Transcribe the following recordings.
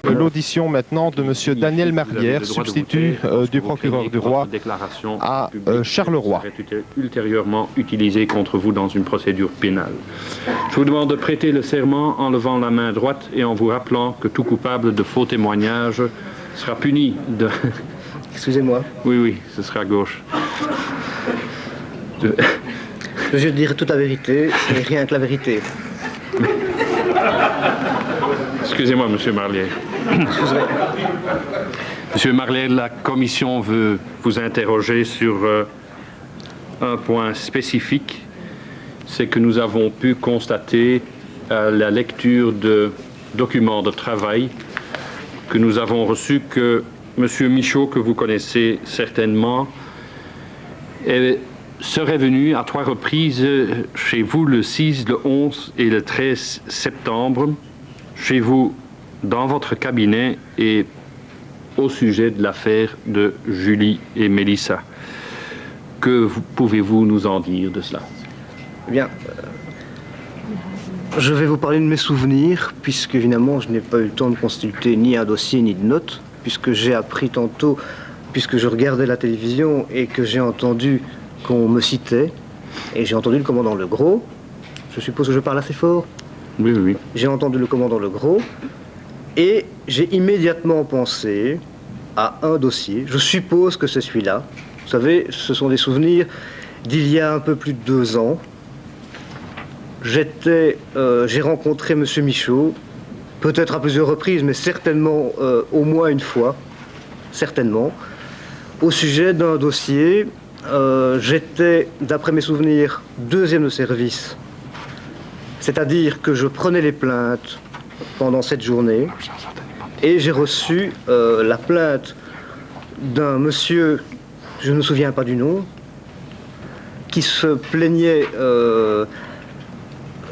L'audition maintenant de M. Daniel Marlière, substitut du procureur du roi à Charleroi. Serait ultérieurement utilisé contre vous dans une procédure pénale. Je vous demande de prêter le serment en levant la main droite et en vous rappelant que tout coupable de faux témoignages sera puni de... Excusez-moi. Oui, ce sera à gauche. Je dirai toute la vérité et rien que la vérité. Excusez-moi, Monsieur Marlière. Monsieur Marlière, la commission veut vous interroger sur un point spécifique. C'est que nous avons pu constater à la lecture de documents de travail que nous avons reçus que Monsieur Michaud, que vous connaissez certainement, serait venu à 3 reprises chez vous le 6, le 11 et le 13 septembre, chez vous dans votre cabinet et au sujet de l'affaire de Julie et Mélissa. Que pouvez-vous nous en dire de cela? Eh bien, je vais vous parler de mes souvenirs, puisque évidemment je n'ai pas eu le temps de consulter ni un dossier ni de notes, puisque j'ai appris tantôt, puisque je regardais la télévision et que j'ai entendu qu'on me citait, et j'ai entendu le commandant Legros. Je suppose que je parle assez fort. Oui. J'ai entendu le commandant Legros, et j'ai immédiatement pensé à un dossier. Je suppose que c'est celui-là. Vous savez, ce sont des souvenirs d'il y a un peu plus de 2 ans. J'ai rencontré M. Michaud, peut-être à plusieurs reprises, mais certainement au moins une fois, certainement, au sujet d'un dossier. J'étais, d'après mes souvenirs, 2e de service. C'est-à-dire que je prenais les plaintes pendant cette journée et j'ai reçu la plainte d'un monsieur, je ne me souviens pas du nom, qui se plaignait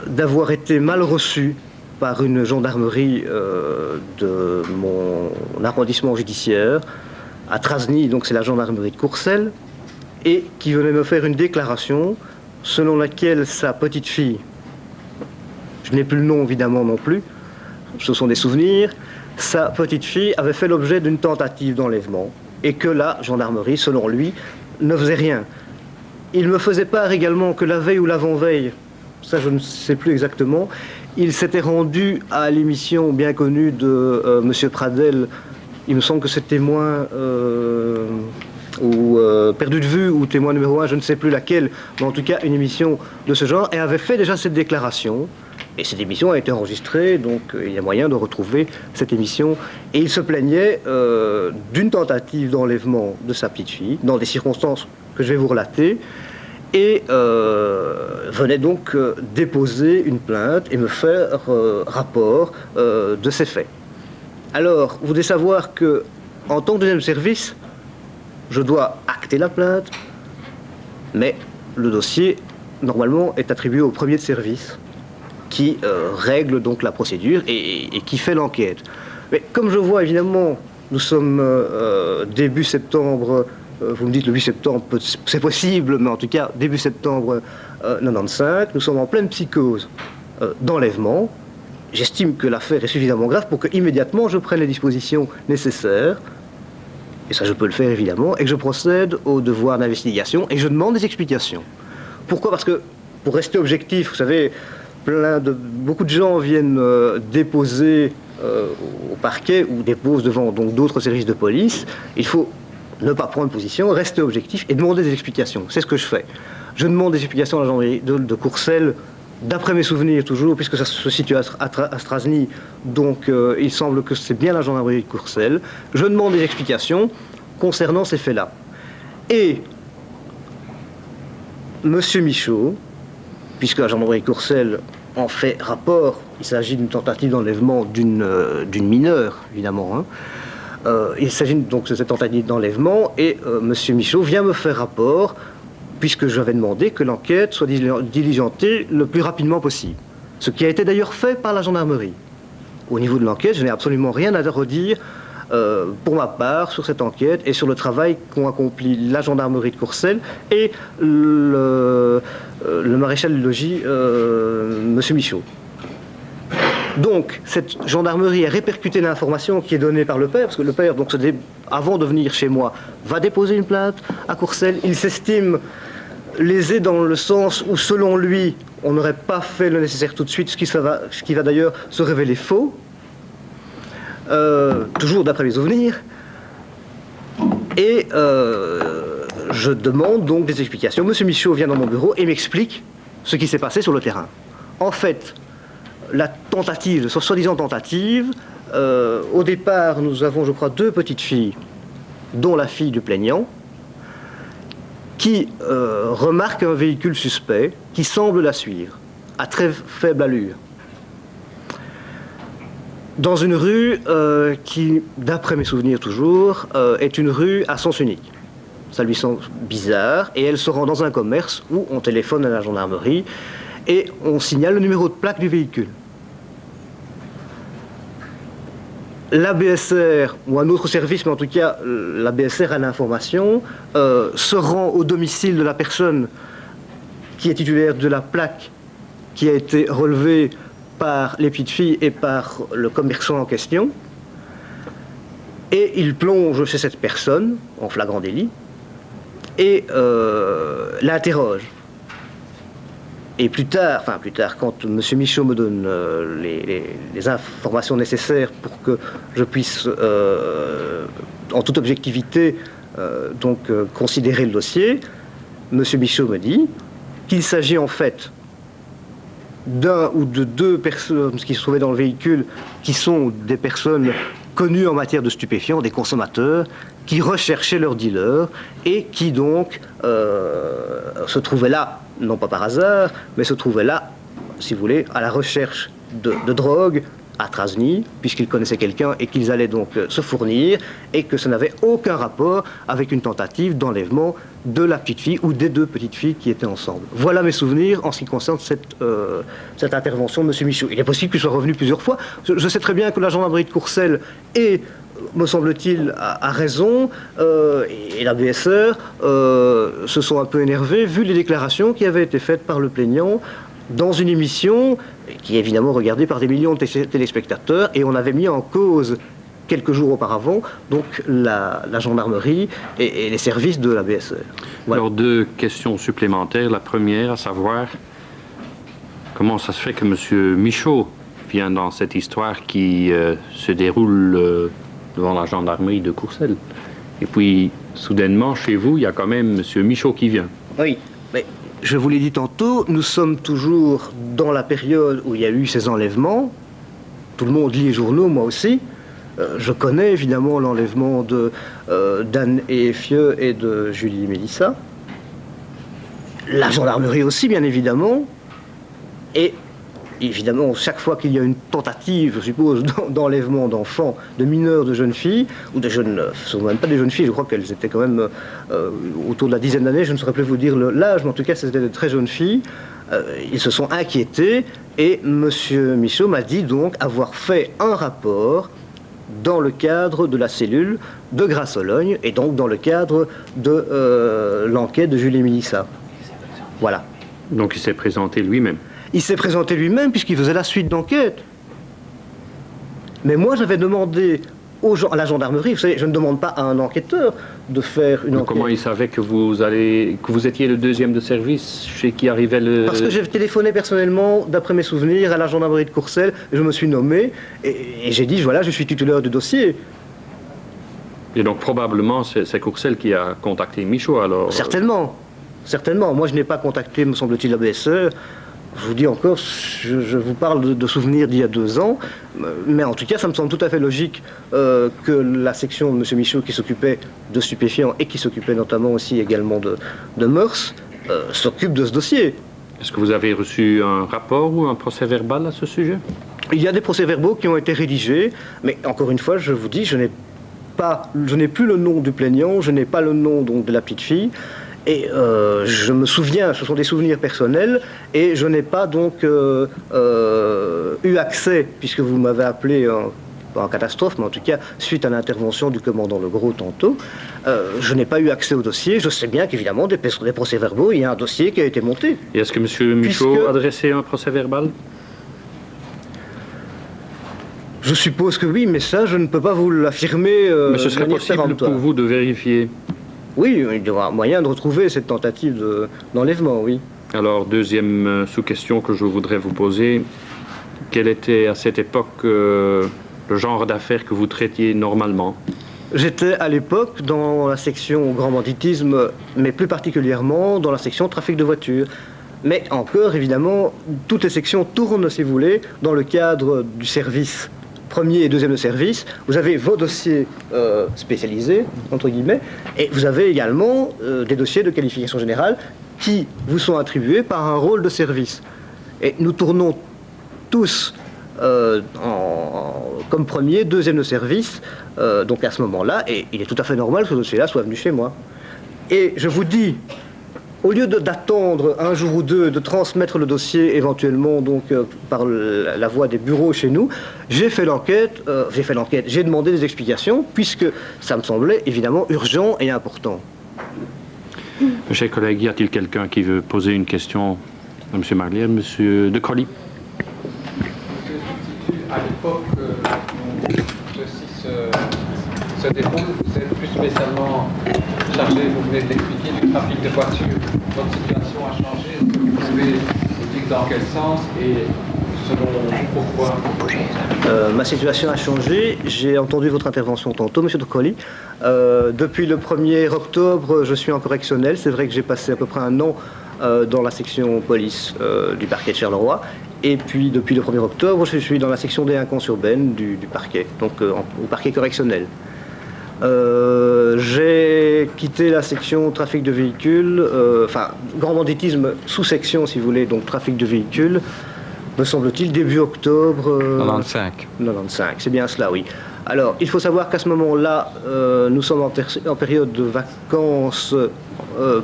d'avoir été mal reçu par une gendarmerie de mon arrondissement judiciaire à Trasny, donc c'est la gendarmerie de Courcelles, et qui venait me faire une déclaration selon laquelle sa petite fille, je n'ai plus le nom évidemment non plus, ce sont des souvenirs, sa petite fille avait fait l'objet d'une tentative d'enlèvement et que la gendarmerie, selon lui, ne faisait rien. Il me faisait part également que la veille ou l'avant-veille, ça je ne sais plus exactement, il s'était rendu à l'émission bien connue de M. Pradel, il me semble que c'est témoin ou perdu de vue ou témoin numéro 1, je ne sais plus laquelle, mais en tout cas une émission de ce genre, et avait fait déjà cette déclaration. Et cette émission a été enregistrée, donc il y a moyen de retrouver cette émission. Et il se plaignait d'une tentative d'enlèvement de sa petite fille, dans des circonstances que je vais vous relater, et venait donc déposer une plainte et me faire rapport de ces faits. Alors, vous devez savoir que, en tant que 2e service, je dois acter la plainte, mais le dossier, normalement, est attribué au 1er de service, qui règle donc la procédure et qui fait l'enquête. Mais comme je vois, évidemment, nous sommes début septembre, vous me dites le 8 septembre, c'est possible, mais en tout cas, début septembre 95, nous sommes en pleine psychose d'enlèvement. J'estime que l'affaire est suffisamment grave pour que immédiatement je prenne les dispositions nécessaires, et ça je peux le faire évidemment, et que je procède au devoir d'investigation, et je demande des explications. Pourquoi? Parce que, pour rester objectif, vous savez, beaucoup de gens viennent déposer au parquet ou déposent devant donc d'autres services de police. Il faut ne pas prendre position, rester objectif et demander des explications. C'est ce que je fais. Je demande des explications à la gendarmerie de Courcelles, d'après mes souvenirs toujours, puisque ça se situe à Strasny, donc il semble que c'est bien la gendarmerie de Courcelles. Je demande des explications concernant ces faits-là. Et M. Michaud, puisque la gendarmerie de Courcelles en fait rapport, il s'agit d'une tentative d'enlèvement d'une mineure, évidemment. Il s'agit donc de cette tentative d'enlèvement, et M. Michaud vient me faire rapport, puisque j'avais demandé que l'enquête soit diligentée le plus rapidement possible. Ce qui a été d'ailleurs fait par la gendarmerie. au niveau de l'enquête, je n'ai absolument rien à redire pour ma part sur cette enquête et sur le travail qu'ont accompli la gendarmerie de Courcelles et le maréchal du logis, M. Michaud. Donc, cette gendarmerie a répercuté l'information qui est donnée par le père, parce que le père, donc, avant de venir chez moi, va déposer une plainte à Courcelles. Il s'estime lésé dans le sens où, selon lui, on n'aurait pas fait le nécessaire tout de suite, ce qui va d'ailleurs se révéler faux, toujours d'après mes souvenirs. Et je demande donc des explications. Monsieur Michaud vient dans mon bureau et m'explique ce qui s'est passé sur le terrain. En fait, la tentative, soi-disant tentative, au départ, nous avons, je crois, 2 petites filles, dont la fille du plaignant, qui remarque un véhicule suspect qui semble la suivre, à très faible allure. Dans une rue qui, d'après mes souvenirs toujours, est une rue à sens unique. Ça lui semble bizarre, et elle se rend dans un commerce où on téléphone à la gendarmerie et on signale le numéro de plaque du véhicule. La BSR, ou un autre service, mais en tout cas la BSR a l'information, se rend au domicile de la personne qui est titulaire de la plaque qui a été relevée par les petites filles et par le commerçant en question, et il plonge chez cette personne en flagrant délit et l'interroge. Et plus tard, quand M. Michaud me donne les informations nécessaires pour que je puisse, en toute objectivité, considérer le dossier, M. Michaud me dit qu'il s'agit en fait d'un ou de 2 personnes qui se trouvaient dans le véhicule, qui sont des personnes connues en matière de stupéfiants, des consommateurs, qui recherchaient leur dealer et qui donc se trouvaient là, non pas par hasard, mais se trouvaient là, si vous voulez, à la recherche de drogue à Trasny, puisqu'ils connaissaient quelqu'un et qu'ils allaient donc se fournir, et que ça n'avait aucun rapport avec une tentative d'enlèvement de la petite fille ou des 2 petites filles qui étaient ensemble. Voilà mes souvenirs en ce qui concerne cette intervention de M. Michaud. Il est possible qu'il soit revenu plusieurs fois. Je sais très bien que la gendarmerie de Courcelles est, me semble-t-il, a raison, et la BSR se sont un peu énervés vu les déclarations qui avaient été faites par le plaignant dans une émission qui est évidemment regardée par des millions de téléspectateurs, et on avait mis en cause quelques jours auparavant donc la gendarmerie et les services de la BSR. Voilà. Alors 2 questions supplémentaires. La première, à savoir, comment ça se fait que M. Michaud vient dans cette histoire qui se déroule devant la gendarmerie de Courcelles. Et puis, soudainement, chez vous, il y a quand même M. Michaud qui vient. Oui, mais je vous l'ai dit tantôt, nous sommes toujours dans la période où il y a eu ces enlèvements. Tout le monde lit les journaux, moi aussi. Je connais évidemment l'enlèvement d'Anne et Fieux et de Julie Mélissa. La gendarmerie aussi, bien évidemment. Et évidemment, chaque fois qu'il y a une tentative, je suppose, d'enlèvement d'enfants, de mineurs, de jeunes filles, ou de jeunes, ce ne sont même pas des jeunes filles, je crois qu'elles étaient quand même autour de la dizaine d'années, je ne saurais plus vous dire l'âge, mais en tout cas, c'était de très jeunes filles. Ils se sont inquiétés, et M. Michaud m'a dit donc avoir fait un rapport dans le cadre de la cellule de Grasse-Sologne, et donc dans le cadre de l'enquête de Julie Mélissa. Voilà. Donc il s'est présenté lui-même. Il s'est présenté lui-même puisqu'il faisait la suite d'enquête. Mais moi, j'avais demandé à la gendarmerie, vous savez, je ne demande pas à un enquêteur de faire une enquête. Comment il savait que vous étiez le 2e de service chez qui arrivait le... Parce que j'ai téléphoné personnellement, d'après mes souvenirs, à la gendarmerie de Courcelles, je me suis nommé, et j'ai dit, voilà, je suis titulaire du dossier. Et donc probablement c'est Courcelles qui a contacté Michaud alors... Certainement, certainement. Moi, je n'ai pas contacté, me semble-t-il, la BSE. Je vous dis encore, je vous parle de souvenirs d'il y a 2 ans, mais en tout cas, ça me semble tout à fait logique que la section de M. Michaud qui s'occupait de stupéfiants et qui s'occupait notamment aussi également de mœurs, s'occupe de ce dossier. Est-ce que vous avez reçu un rapport ou un procès-verbal à ce sujet? Il y a des procès-verbaux qui ont été rédigés, mais encore une fois, je vous dis, je n'ai plus le nom du plaignant, je n'ai pas le nom donc, de la petite fille, Et je me souviens, ce sont des souvenirs personnels, et je n'ai pas donc eu accès, puisque vous m'avez appelé pas en catastrophe, mais en tout cas suite à l'intervention du commandant Legros tantôt, je n'ai pas eu accès au dossier. Je sais bien qu'évidemment, des procès-verbaux, il y a un dossier qui a été monté. Et est-ce que M. Michaud a dressé un procès-verbal? Je suppose que oui, mais ça, je ne peux pas vous l'affirmer. Mais ce serait possible pour vous de vérifier? Oui, il y aura moyen de retrouver cette tentative d'enlèvement, oui. Alors, deuxième sous-question que je voudrais vous poser. Quel était à cette époque le genre d'affaires que vous traitiez normalement? J'étais à l'époque dans la section grand banditisme, mais plus particulièrement dans la section trafic de voitures. Mais encore, évidemment, toutes les sections tournent, si vous voulez, dans le cadre du service premier et deuxième de service. Vous avez vos dossiers spécialisés, entre guillemets, et vous avez également des dossiers de qualification générale qui vous sont attribués par un rôle de service. Et nous tournons tous comme premier, deuxième de service, donc à ce moment-là, et il est tout à fait normal que ce dossier-là soit venu chez moi. Et je vous dis, au lieu d'attendre un jour ou deux, de transmettre le dossier éventuellement donc par la voie des bureaux chez nous, j'ai fait l'enquête, j'ai demandé des explications, puisque ça me semblait évidemment urgent et important. Mes chers collègues, y a-t-il quelqu'un qui veut poser une question à M. Marlière? M. De Crolly. À l'époque où ceci se déroule, vous êtes plus spécialement chargé, vous venez de l'expliquer, du trafic de voitures. Votre situation a changé. Est-ce que vous pouvez nous dire dans quel sens et selon vous pourquoi? Ma situation a changé. J'ai entendu votre intervention tantôt, M. de Crolly. Depuis le 1er octobre, je suis en correctionnel. C'est vrai que j'ai passé à peu près un an dans la section police du parquet de Charleroi. Et puis, depuis le 1er octobre, je suis dans la section délinquance urbaine du parquet, donc au parquet correctionnel. J'ai quitté la section trafic de véhicules, enfin, grand banditisme sous-section, si vous voulez, donc trafic de véhicules, me semble-t-il, début octobre... 95, c'est bien cela, oui. Alors, il faut savoir qu'à ce moment-là, nous sommes en période de vacances,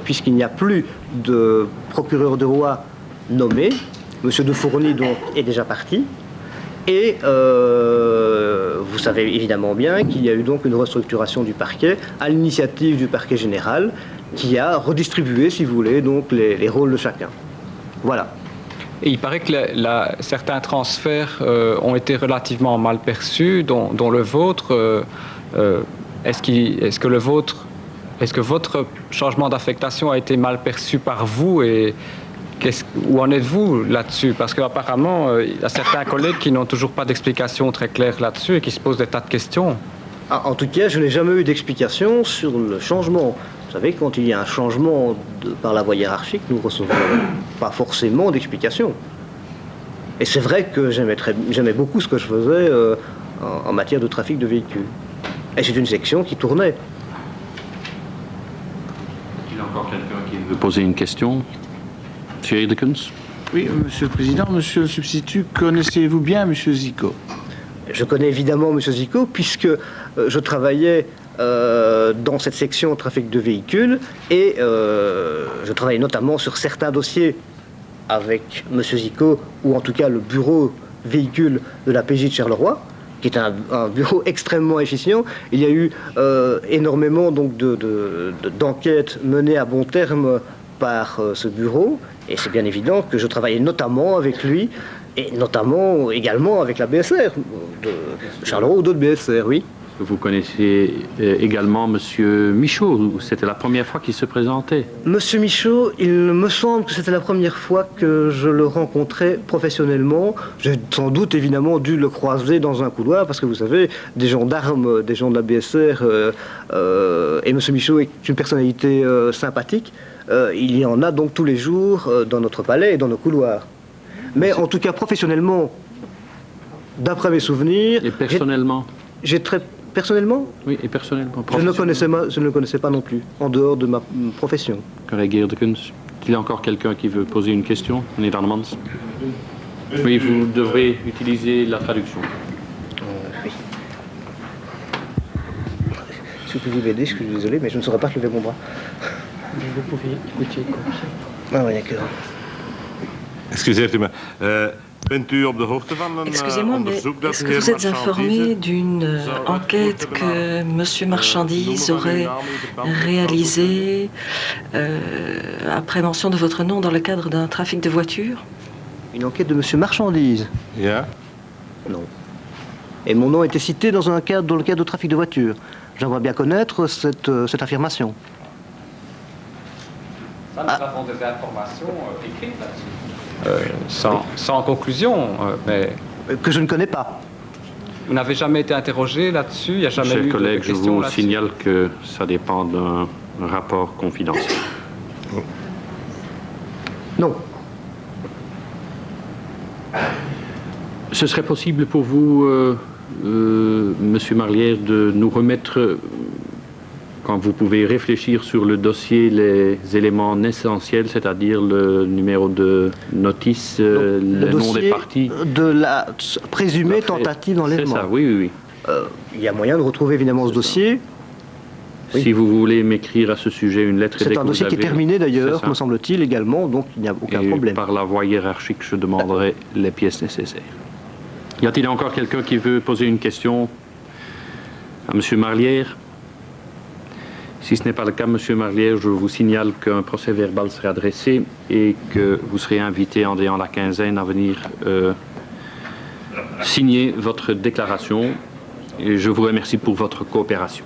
puisqu'il n'y a plus de procureur de roi nommé. Monsieur de Fourny, donc, est déjà parti. Et vous savez évidemment bien qu'il y a eu donc une restructuration du parquet à l'initiative du parquet général qui a redistribué, si vous voulez, donc les rôles de chacun. Voilà. Et il paraît que certains transferts ont été relativement mal perçus, dont le vôtre. Est-ce que votre changement d'affectation a été mal perçu par vous et où en êtes-vous là-dessus? Parce qu'apparemment, il y a certains collègues qui n'ont toujours pas d'explication très claire là-dessus et qui se posent des tas de questions. Ah, en tout cas, je n'ai jamais eu d'explication sur le changement. Vous savez, quand il y a un changement par la voie hiérarchique, nous ne recevons pas forcément d'explication. Et c'est vrai que j'aimais beaucoup ce que je faisais en matière de trafic de véhicules. Et c'est une section qui tournait. Il y a encore quelqu'un qui veut poser une question? M. Edekens. Oui, Monsieur le Président, Monsieur le Substitut, connaissez-vous bien Monsieur Zico? Je connais évidemment Monsieur Zico, puisque je travaillais dans cette section trafic de véhicules et je travaillais notamment sur certains dossiers avec Monsieur Zico, ou en tout cas le bureau véhicule de la PJ de Charleroi, qui est un bureau extrêmement efficient. Il y a eu énormément donc, d'enquêtes menées à bon terme par ce bureau, et c'est bien évident que je travaillais notamment avec lui, et notamment également avec la BSR de Charleroi ou d'autres BSR, oui. Vous connaissez également M. Michaud, c'était la première fois qu'il se présentait? Monsieur Michaud, il me semble que c'était la première fois que je le rencontrais professionnellement. J'ai sans doute évidemment dû le croiser dans un couloir, parce que vous savez, des gendarmes, des gens de la BSR, et Monsieur Michaud est une personnalité sympathique. Il y en a donc tous les jours dans notre palais et dans nos couloirs. Mais en tout cas, professionnellement, d'après mes souvenirs... Et personnellement? Personnellement? Oui, et personnellement. Je ne le connaissais pas non plus, en dehors de ma profession. Collègue Edekens, il y a encore quelqu'un qui veut poser une question? Nederlands. Oui, vous devrez utiliser la traduction. Oui. Si vous pouvez m'aider, je suis désolé, mais je ne saurais pas lever mon bras. Vous pouvez écouter. Ah oui, d'accord. Excuseert u me. Bent u op de hoogte van een Excusez-moi, mais onderzoek dat est-ce de que heer vous êtes informé Marchandise d'une enquête que M. Marchandise aurait réalisée après mention de votre nom dans le cadre d'un trafic de voitures? Une enquête de M. Marchandise? Ja. Non. Et mon nom a été cité dans le cadre de trafic de voitures. J'aimerais bien connaître cette affirmation. Ça, nous avons des informations écrites là-dessus. Sans conclusion, mais Que je ne connais pas. vous n'avez jamais été interrogé là-dessus, il n'y a jamais eu Chers collègues, de je questions vous là-dessus. signale que ça dépend d'un rapport confidentiel. Non. Ce serait possible pour vous, Monsieur Marlière, de nous remettre, quand vous pouvez réfléchir sur le dossier, les éléments essentiels, c'est-à-dire le numéro de notice, le nom dossier des parties. De la présumée tentative C'est d'enlèvement. ça, oui, oui, oui. Il y a moyen de retrouver évidemment ce dossier. Oui. Si vous voulez m'écrire à ce sujet une lettre, C'est un dossier qui est terminé d'ailleurs, C'est ça. me semble-t-il, également, donc il n'y a aucun Et problème. par la voie hiérarchique, je demanderai les pièces nécessaires. Y a-t-il encore quelqu'un qui veut poser une question à M. Marlière? Si ce n'est pas le cas, M. Marlière, je vous signale qu'un procès verbal sera dressé et que vous serez invité en déant la quinzaine à venir signer votre déclaration. Et je vous remercie pour votre coopération.